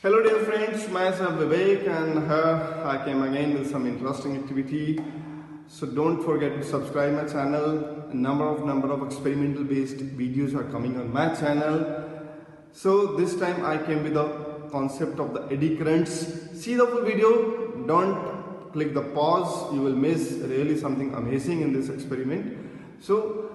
Hello dear friends, myself Vivek and here I came again with some interesting activity. So don't forget to subscribe my channel. A number of experimental based videos are coming on my channel. So this time I came with the concept of the eddy currents. See the full video, don't click the pause, you will miss really something amazing in this experiment. So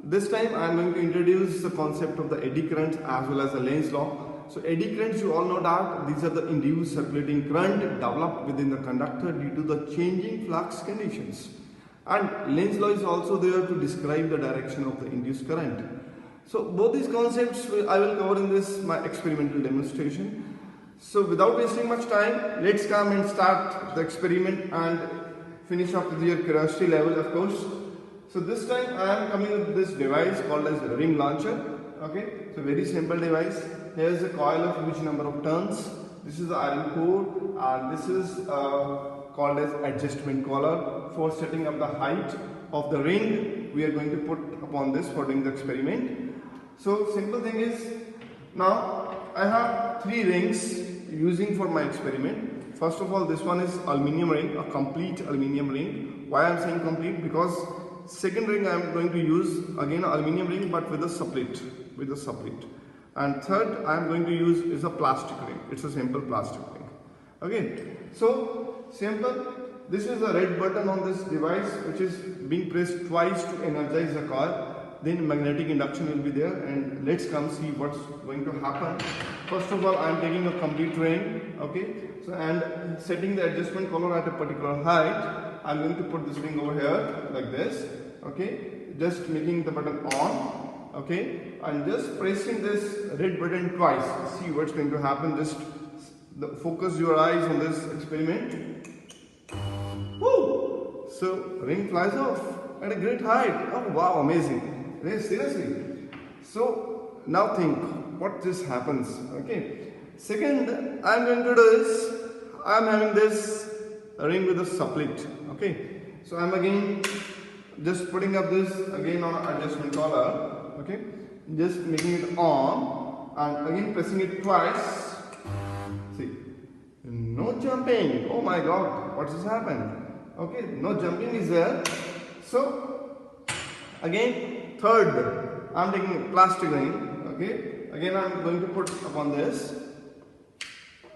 this time I am going to introduce the concept of the eddy currents as well as the Lenz law. So eddy currents, you all know that these are the induced circulating current developed within the conductor due to the changing flux conditions. And Lenz law is also there to describe the direction of the induced current. So both these concepts I will cover in this my experimental demonstration. So without wasting much time, let's come and start the experiment and finish up with your curiosity level, of course. So this time I am coming with this device called as a ring launcher. Okay, so very simple device. Here is a coil of huge number of turns. This is the iron core and this is called as adjustment collar for setting up the height of the ring we are going to put upon this for doing the experiment. So simple thing is, now I have three rings using for my experiment. First of all, this one is aluminium ring, a complete aluminium ring. Why I am saying complete? Because second ring I am going to use again an aluminium ring but with a supplet. And third I am going to use is a plastic ring. It's a simple plastic ring. Okay, so simple. This is a red button on this device which is being pressed twice to energize the coil. Then magnetic induction will be there, and let's come see what's going to happen. First of all, I am taking a complete ring. Okay, so and setting the adjustment collar at a particular height. I am going to put this ring over here like this. Okay, just making the button on. Okay, and just pressing this red button twice. See what's going to happen. Just focus your eyes on this experiment. Woo! So ring flies off at a great height. Oh wow, amazing. Seriously. So now think what this happens. Okay. Second, I am going to do is I am having this ring with a supplet. Okay. So I am again just putting up this again on adjustment collar. Okay, just making it on and again pressing it twice. See, no jumping. Oh my god, what has happened? Okay, no jumping is there. So again, third, I am taking a plastic ring. Okay, again I am going to put upon this.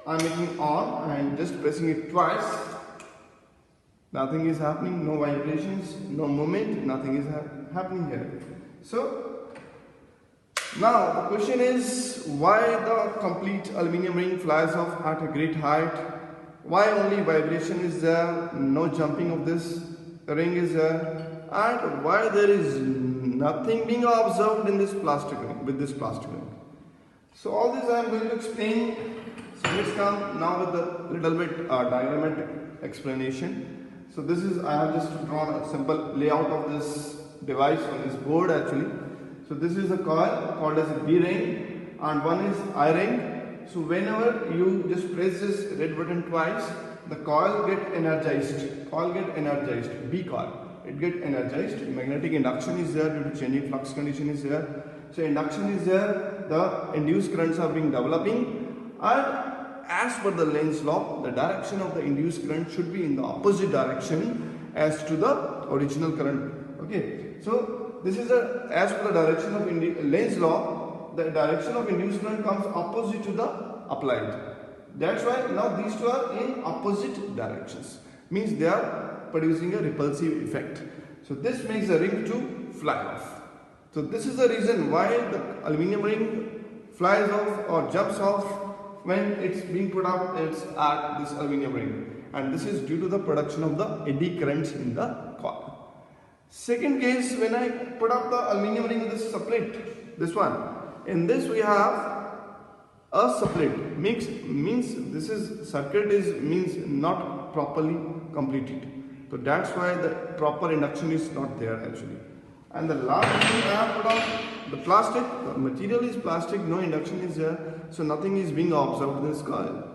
I am making on and just pressing it twice. Nothing is happening, no vibrations, no movement, nothing is happening here. So now the question is, why the complete aluminium ring flies off at a great height? Why only vibration is there, no jumping of this ring is there, and why there is nothing being observed in this plastic ring, with this plastic ring? So all this I am going to explain. So let's come now with the little bit diagrammatic explanation. So this is, I have just drawn a simple layout of this device on this board actually. So this is a coil called as a B ring and one is I ring. So whenever you just press this red button twice, the coil get energized. B coil. It get energized. Magnetic induction is there due to changing flux condition is there. So induction is there. The induced currents are being developing, and as per the Lenz law, the direction of the induced current should be in the opposite direction as to the original current. Okay. So this is as per the direction of Lenz law, the direction of induced current comes opposite to the applied. That's why now these two are in opposite directions. Means they are producing a repulsive effect. So this makes the ring to fly off. So this is the reason why the aluminium ring flies off or jumps off when it's being put up at this aluminium ring. And this is due to the production of the eddy currents in the coil. Second case, when I put up the aluminium ring with this supplet, this one, in this we have a supplet, means this is circuit means not properly completed. So that's why the proper induction is not there actually. And the last thing I have put on the plastic, the material is plastic, no induction is there, so nothing is being observed in this coil.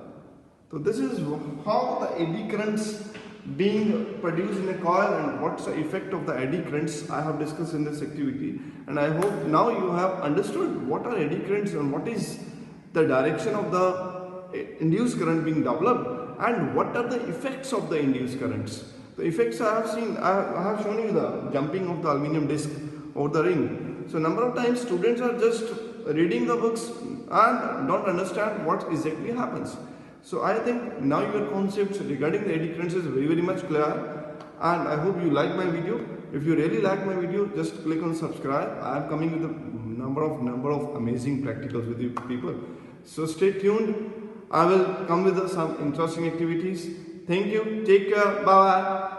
So this is how the eddy currents being produced in a coil and what's the effect of the eddy currents I have discussed in this activity. And I hope now you have understood what are eddy currents and what is the direction of the induced current being developed and what are the effects of the induced currents. The effects I have shown you the jumping of the aluminum disc over the ring. So number of times students are just reading the books and don't understand what exactly happens. So I think now your concepts regarding the eddy currents is very much clear, and I hope you like my video. If you really like my video, just click on subscribe. I am coming with a number of amazing practicals with you people. So stay tuned. I will come with some interesting activities. Thank you. Take care. Bye.